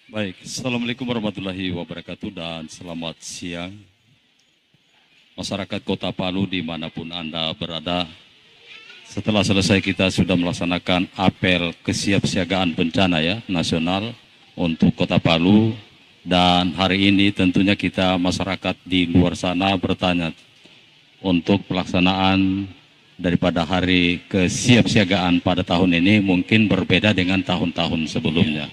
Baik, Assalamualaikum warahmatullahi wabarakatuh dan selamat siang masyarakat Kota Palu dimanapun Anda berada. Setelah selesai kita sudah melaksanakan apel kesiapsiagaan bencana ya nasional untuk Kota Palu, dan hari ini tentunya kita masyarakat di luar sana bertanya untuk pelaksanaan daripada hari kesiapsiagaan pada tahun ini mungkin berbeda dengan tahun-tahun sebelumnya.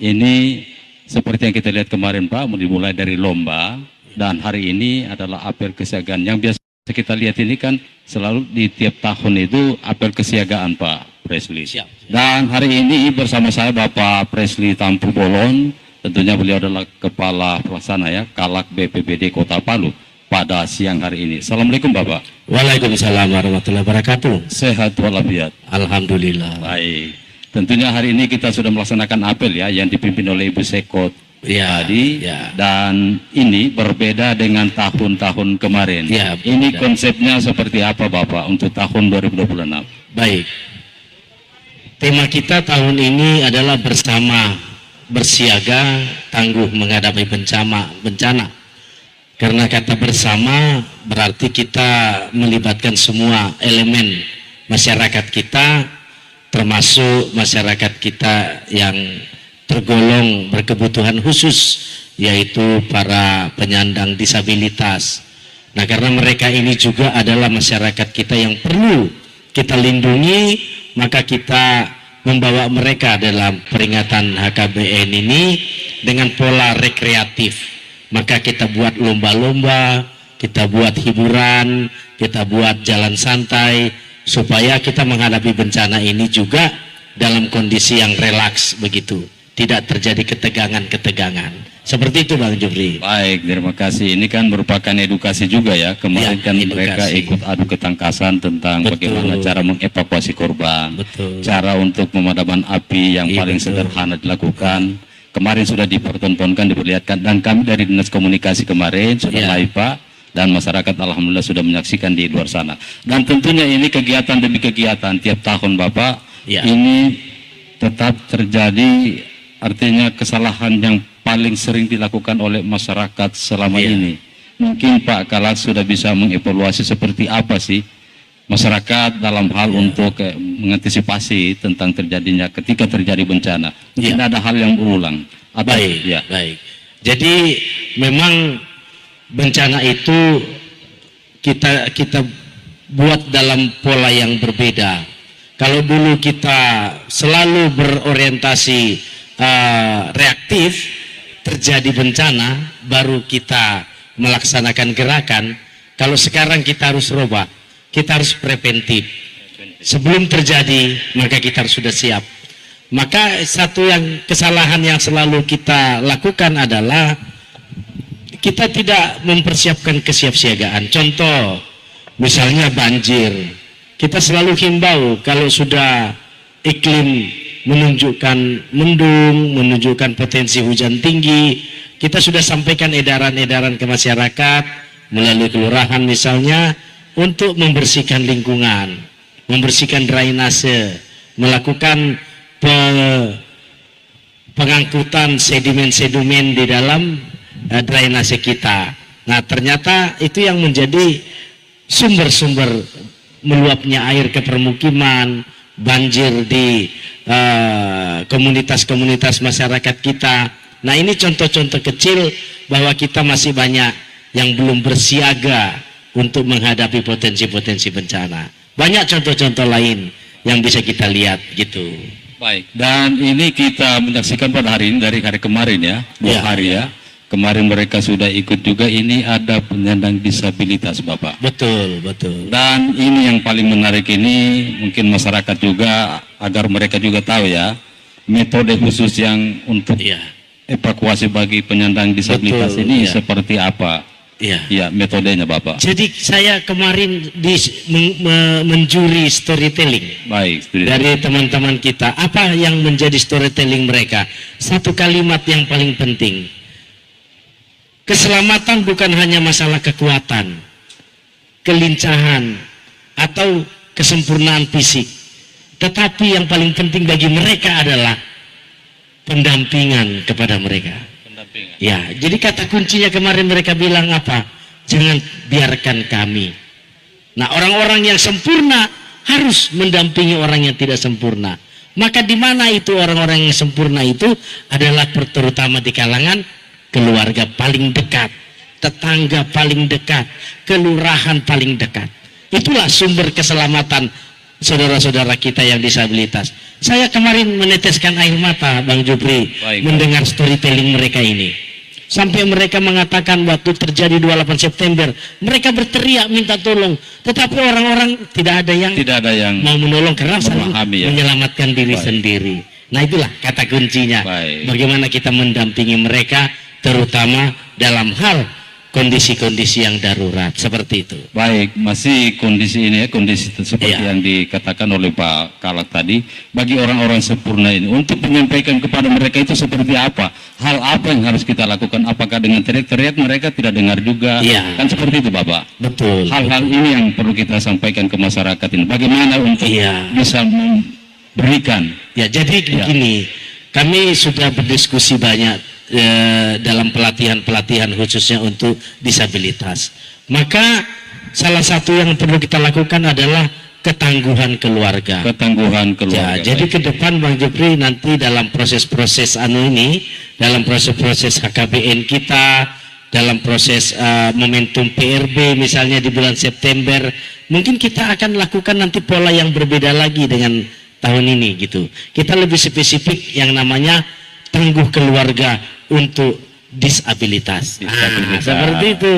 Ini seperti yang kita lihat kemarin Pak, dimulai dari lomba, dan hari ini adalah apel kesiagaan. Yang biasa kita lihat ini kan selalu di tiap tahun itu apel kesiagaan Pak Presli. Siap. Dan hari ini bersama saya Bapak Presli Tampu Bolon, tentunya beliau adalah Kepala Pelaksana ya, Kalak BPBD Kota Palu pada siang hari ini. Assalamualaikum Bapak. Waalaikumsalam warahmatullahi wabarakatuh. Sehat walafiat. Alhamdulillah. Baik. Tentunya hari ini kita sudah melaksanakan apel ya yang dipimpin oleh Ibu Sekot tadi, dan ini berbeda dengan tahun-tahun kemarin. Ya, ini berbeda. konsepnya seperti apa Bapak untuk tahun 2026? Baik. Tema kita tahun ini adalah bersama, bersiaga, tangguh menghadapi bencana. Karena kata bersama berarti kita melibatkan semua elemen masyarakat kita, termasuk masyarakat kita yang tergolong berkebutuhan khusus, yaitu para penyandang disabilitas. Nah, karena mereka ini juga adalah masyarakat kita yang perlu kita lindungi, maka kita membawa mereka dalam peringatan HKBN ini dengan pola rekreatif. Maka kita buat lomba-lomba, kita buat hiburan, kita buat jalan santai, supaya kita menghadapi bencana ini juga dalam kondisi yang relaks begitu, tidak terjadi ketegangan-ketegangan. Seperti itu Bang Jufri. Baik, terima kasih. Ini kan merupakan edukasi juga ya. Kemarin Ya, kan edukasi. mereka ikut adu ketangkasan tentang Betul. bagaimana cara mengevakuasi korban, Betul. cara untuk pemadaman api yang Iya, paling betul. sederhana dilakukan. Kemarin sudah dipertontonkan, diperlihatkan, dan kami dari Dinas Komunikasi kemarin sudah Ya. live Pak. Dan masyarakat alhamdulillah sudah menyaksikan di luar sana. Dan tentunya ini kegiatan demi kegiatan tiap tahun Bapak, Ya. ini tetap terjadi, artinya kesalahan yang paling sering dilakukan oleh masyarakat selama Ya. ini. Mungkin Pak Kalak sudah bisa mengevaluasi seperti apa sih masyarakat dalam hal untuk mengantisipasi tentang terjadinya ketika terjadi bencana. Mungkin ada hal yang berulang. Atau, Baik, ya. baik. Jadi memang bencana itu kita buat dalam pola yang berbeda. Kalau dulu kita selalu berorientasi reaktif, terjadi bencana baru kita melaksanakan gerakan. Kalau sekarang kita harus rubah, kita harus preventif. Sebelum terjadi maka kita harus sudah siap. Maka satu kesalahan yang selalu kita lakukan adalah kita tidak mempersiapkan kesiapsiagaan. Contoh, misalnya banjir. Kita selalu himbau kalau sudah iklim menunjukkan mendung, menunjukkan potensi hujan tinggi, kita sudah sampaikan edaran-edaran ke masyarakat melalui kelurahan misalnya untuk membersihkan lingkungan, membersihkan drainase, melakukan pengangkutan sedimen-sedimen di dalam drainase kita. Nah, ternyata itu yang menjadi sumber-sumber meluapnya air ke permukiman, banjir di komunitas-komunitas masyarakat kita. Nah, ini contoh-contoh kecil bahwa kita masih banyak yang belum bersiaga untuk menghadapi potensi-potensi bencana. Banyak contoh-contoh lain yang bisa kita lihat gitu. Baik, dan ini kita menyaksikan pada hari ini dari hari kemarin ya, 2 hari ya. Kemarin mereka sudah ikut juga, ini ada penyandang disabilitas Bapak. Betul, betul. Dan ini yang paling menarik ini, mungkin masyarakat juga, agar mereka juga tahu ya, metode khusus yang untuk evakuasi bagi penyandang disabilitas Betul, ini seperti apa? Iya. Ya, metodenya Bapak. Jadi saya kemarin menjuri storytelling. Baik, dari teman-teman kita. Apa yang menjadi storytelling mereka? Satu kalimat yang paling penting. Keselamatan bukan hanya masalah kekuatan, kelincahan, atau kesempurnaan fisik. Tetapi yang paling penting bagi mereka adalah pendampingan kepada mereka. Pendampingan. Ya, jadi kata kuncinya kemarin mereka bilang apa? Jangan biarkan kami. Nah, orang-orang yang sempurna harus mendampingi orang yang tidak sempurna. Maka di mana itu orang-orang yang sempurna itu adalah terutama di kalangan keluarga paling dekat, tetangga paling dekat, kelurahan paling dekat. Itulah sumber keselamatan saudara-saudara kita yang disabilitas. Saya kemarin meneteskan air mata, Bang Jupri, mendengar storytelling mereka ini. Sampai mereka mengatakan waktu terjadi 28 September, mereka berteriak minta tolong. Tetapi orang-orang tidak ada yang mau menolong karena memahami, menyelamatkan diri sendiri. Nah, itulah kata kuncinya. Bagaimana kita mendampingi mereka, terutama dalam hal kondisi-kondisi yang darurat seperti itu. Baik, masih kondisi ini ya, kondisi seperti yang dikatakan oleh Pak Kalak tadi, bagi orang-orang sempurna ini, untuk menyampaikan kepada mereka itu seperti apa, hal apa yang harus kita lakukan, apakah dengan teriak-teriak mereka tidak dengar juga, kan seperti itu Bapak. Betul. Hal-hal ini yang perlu kita sampaikan ke masyarakat ini, bagaimana untuk bisa memberikan. Ya, jadi begini, kami sudah berdiskusi banyak dalam pelatihan-pelatihan khususnya untuk disabilitas. Maka salah satu yang perlu kita lakukan adalah ketangguhan keluarga. Ketangguhan keluarga. Ya, jadi ke depan Bang Jupri nanti dalam proses-proses dalam proses-proses HKBN kita, dalam proses momentum PRB misalnya di bulan September, mungkin kita akan lakukan nanti pola yang berbeda lagi dengan tahun ini gitu. Kita lebih spesifik yang namanya tangguh keluarga untuk disabilitas. Seperti itu.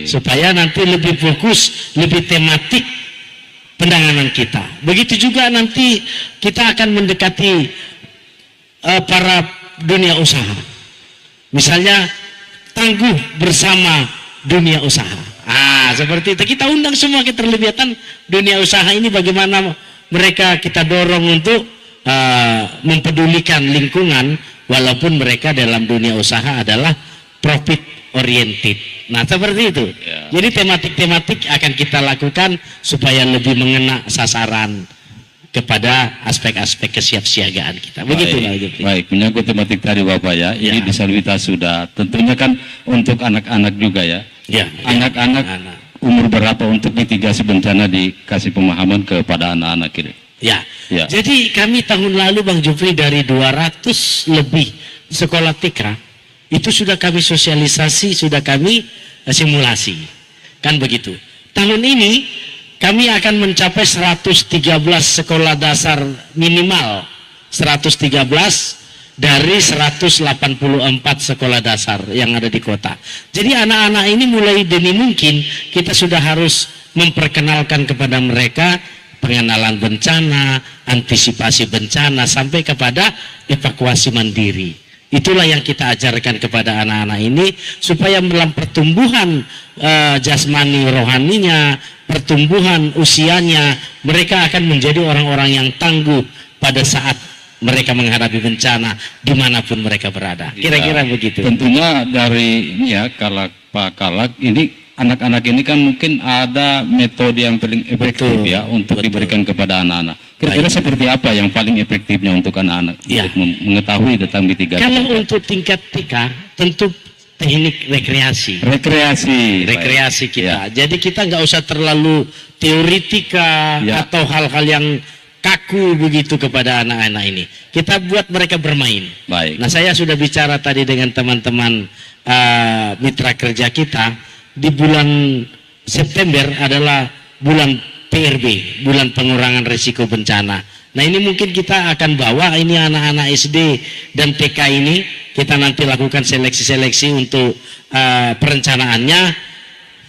Supaya nanti lebih fokus, lebih tematik penanganan kita. Begitu juga nanti kita akan mendekati para dunia usaha. Misalnya tangguh bersama dunia usaha. Seperti itu. Kita undang semua keterlibatan dunia usaha ini, bagaimana mereka kita dorong untuk mempedulikan lingkungan, walaupun mereka dalam dunia usaha adalah profit oriented. Nah, seperti itu. Jadi tematik-tematik akan kita lakukan supaya lebih mengena sasaran kepada aspek-aspek kesiapsiagaan kita. Begitu. Baik, menyangkut tematik tadi Bapak ya, ini disabilitas sudah tentunya kan untuk anak-anak juga ya. Anak-anak umur berapa untuk mitigasi bencana dikasih pemahaman kepada anak-anak ini? Jadi kami tahun lalu Bang Jupri dari 200 lebih sekolah TK itu sudah kami sosialisasi, sudah kami simulasi. Kan begitu. Tahun ini kami akan mencapai 113 sekolah dasar minimal. 113 dari 184 sekolah dasar yang ada di kota. Jadi anak-anak ini mulai dini mungkin kita sudah harus memperkenalkan kepada mereka pengenalan bencana, antisipasi bencana, sampai kepada evakuasi mandiri. Itulah yang kita ajarkan kepada anak-anak ini, supaya dalam pertumbuhan jasmani rohaninya, pertumbuhan usianya, mereka akan menjadi orang-orang yang tangguh pada saat mereka menghadapi bencana dimanapun mereka berada. Kira-kira begitu. Tentunya dari ini ya, Pak Kalak, ini anak-anak ini kan mungkin ada metode yang paling efektif untuk diberikan kepada anak-anak. Kira-kira seperti apa yang paling efektifnya untuk anak-anak untuk mengetahui tentang mitigasi? Kalau untuk tingkat TK tentu teknik rekreasi kita. Jadi kita nggak usah terlalu teoritika atau hal-hal yang kaku begitu kepada anak-anak ini. Kita buat mereka bermain. Nah, saya sudah bicara tadi dengan teman-teman mitra kerja kita. Di bulan September adalah bulan PRB, bulan pengurangan risiko bencana. Nah, ini mungkin kita akan bawa ini anak-anak SD dan TK ini, kita nanti lakukan seleksi-seleksi untuk perencanaannya.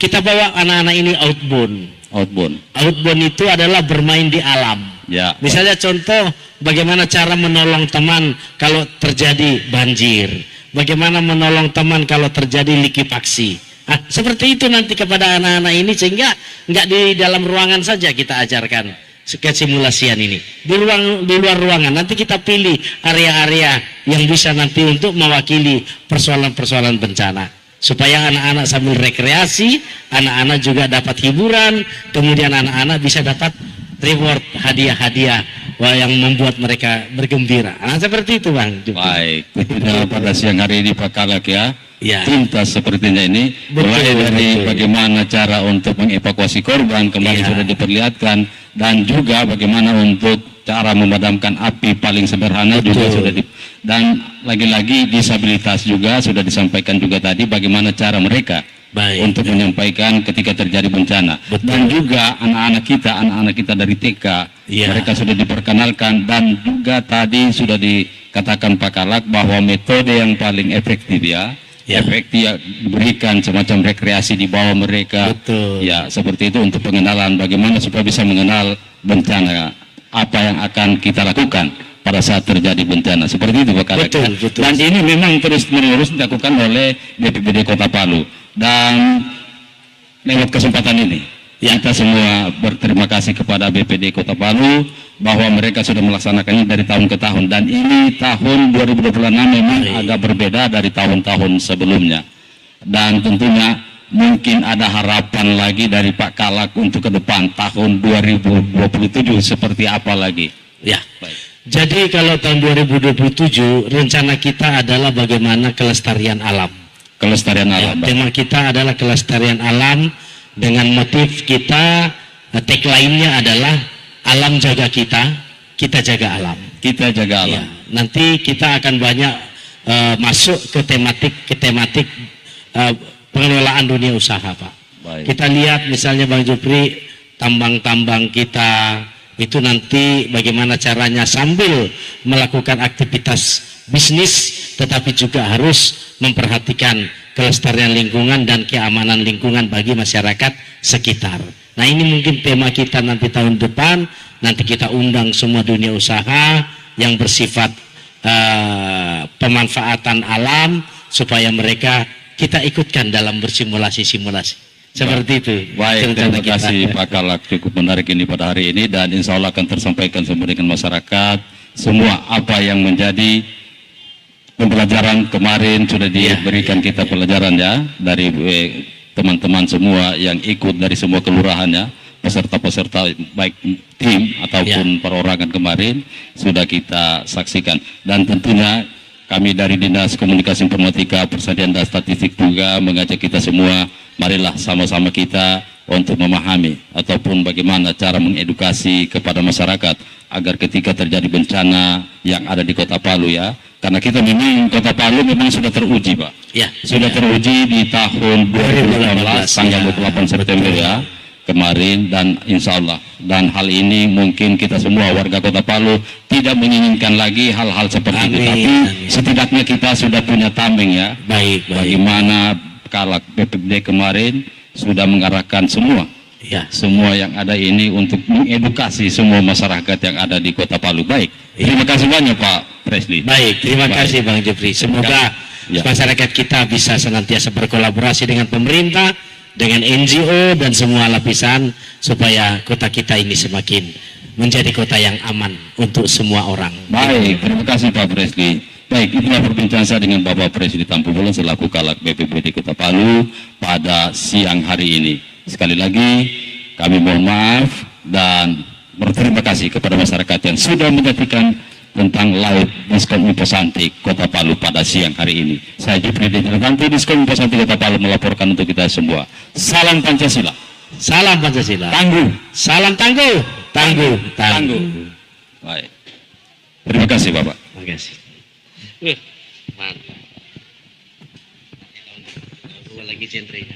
Kita bawa anak-anak ini outbound itu adalah bermain di alam. Misalnya contoh bagaimana cara menolong teman kalau terjadi banjir, bagaimana menolong teman kalau terjadi likuifaksi. Seperti itu nanti kepada anak-anak ini, sehingga nggak di dalam ruangan saja kita ajarkan simulasian ini. Di luar ruangan nanti kita pilih area-area yang bisa nanti untuk mewakili persoalan-persoalan bencana, supaya anak-anak sambil rekreasi, anak-anak juga dapat hiburan, kemudian anak-anak bisa dapat reward, hadiah-hadiah wah, yang membuat mereka bergembira. Nah, seperti itu Bang Jupri. Baik, tentunya pada siang hari ini Pak Kalak ya, Ya. tuntas sepertinya ini, Betul, mulai dari betul. bagaimana cara untuk mengevakuasi korban kemarin Iya. sudah diperlihatkan, dan juga bagaimana untuk cara memadamkan api paling sederhana juga Betul. sudah dan lagi-lagi disabilitas juga sudah disampaikan juga tadi bagaimana cara mereka Baik. untuk menyampaikan ketika terjadi bencana. Betul. Dan juga anak-anak kita dari TK, Iya. mereka sudah diperkenalkan, dan juga tadi sudah dikatakan Pak Kalak bahwa metode yang paling efektif ya, Ya. efektif diberikan semacam rekreasi di bawah mereka. Betul. Ya, seperti itu untuk pengenalan bagaimana supaya bisa mengenal bencana, apa yang akan kita lakukan pada saat terjadi bencana. Seperti itu Pak Kalak. Betul, betul. Dan ini memang terus-menerus dilakukan oleh BPBD Kota Palu. Dan lewat kesempatan ini, kita semua berterima kasih kepada BPD Kota Palu bahwa mereka sudah melaksanakannya dari tahun ke tahun, dan ini tahun 2026 memang agak berbeda dari tahun-tahun sebelumnya. Dan tentunya mungkin ada harapan lagi dari Pak Kalak untuk ke depan tahun 2027 seperti apa lagi. Ya. Baik. Jadi kalau tahun 2027 rencana kita adalah bagaimana kelestarian alam. Kelestarian Ya, alam. Pak. tema kita adalah kelestarian alam dengan motif kita, tagline-nya adalah alam jaga kita, kita jaga alam. Kita jaga alam. Ya, nanti kita akan banyak masuk ke tematik pengelolaan dunia usaha, Pak. Baik. Kita lihat misalnya Bang Jupri, tambang-tambang kita itu nanti bagaimana caranya sambil melakukan aktivitas bisnis tetapi juga harus memperhatikan kelestarian lingkungan dan keamanan lingkungan bagi masyarakat sekitar. Nah, ini mungkin tema kita nanti tahun depan. Nanti kita undang semua dunia usaha yang bersifat pemanfaatan alam supaya mereka kita ikutkan dalam bersimulasi-simulasi. Seperti itu. Baik, rencana terima kasih kita. Pak Kalak, cukup menarik ini pada hari ini, dan insya Allah akan tersampaikan semua dengan masyarakat. Semua apa yang menjadi pembelajaran kemarin sudah diberikan kita pelajaran ya dari teman-teman semua yang ikut dari semua kelurahan ya, peserta-peserta baik tim ataupun perorangan kemarin sudah kita saksikan. Dan tentunya kami dari Dinas Komunikasi Informatika, Persadiaan dan Statistik juga mengajak kita semua, marilah sama-sama kita untuk memahami ataupun bagaimana cara mengedukasi kepada masyarakat agar ketika terjadi bencana yang ada di Kota Palu ya, karena kita memang Kota Palu memang sudah teruji Pak, Ya, sudah teruji di tahun 2018 tanggal 28 September ya kemarin, dan insya Allah, dan hal ini mungkin kita semua warga Kota Palu tidak menginginkan lagi hal-hal seperti itu, tapi setidaknya kita sudah punya tameng ya, Baik, baik. bagaimana Kalak BPBD kemarin sudah mengarahkan semua Ya. semua yang ada ini untuk mengedukasi semua masyarakat yang ada di Kota Palu. Baik, terima kasih banyak Pak Presli. Baik, terima kasih Bang Jupri. Semoga Ya. masyarakat kita bisa senantiasa berkolaborasi dengan pemerintah, dengan NGO dan semua lapisan supaya kota kita ini semakin menjadi kota yang aman untuk semua orang. Baik, terima kasih Pak Presli. Baik, itulah perbincangan saya dengan Bapak Presli Tampu Bolon selaku Kalak BPBD Kota Palu pada siang hari ini. Sekali lagi kami mohon maaf dan berterima kasih kepada masyarakat yang sudah menyaksikan tentang Laut Diskon Imposantik Kota Palu pada siang hari ini. Saya Jupri Tantu, Diskon Imposantik Kota Palu melaporkan untuk kita semua. Salam Pancasila. Salam Pancasila. Tangguh. Salam tangguh. Tangguh. Tangguh. Baik. Terima kasih Bapak. Terima kasih. Mantap. Lagi sentrenya.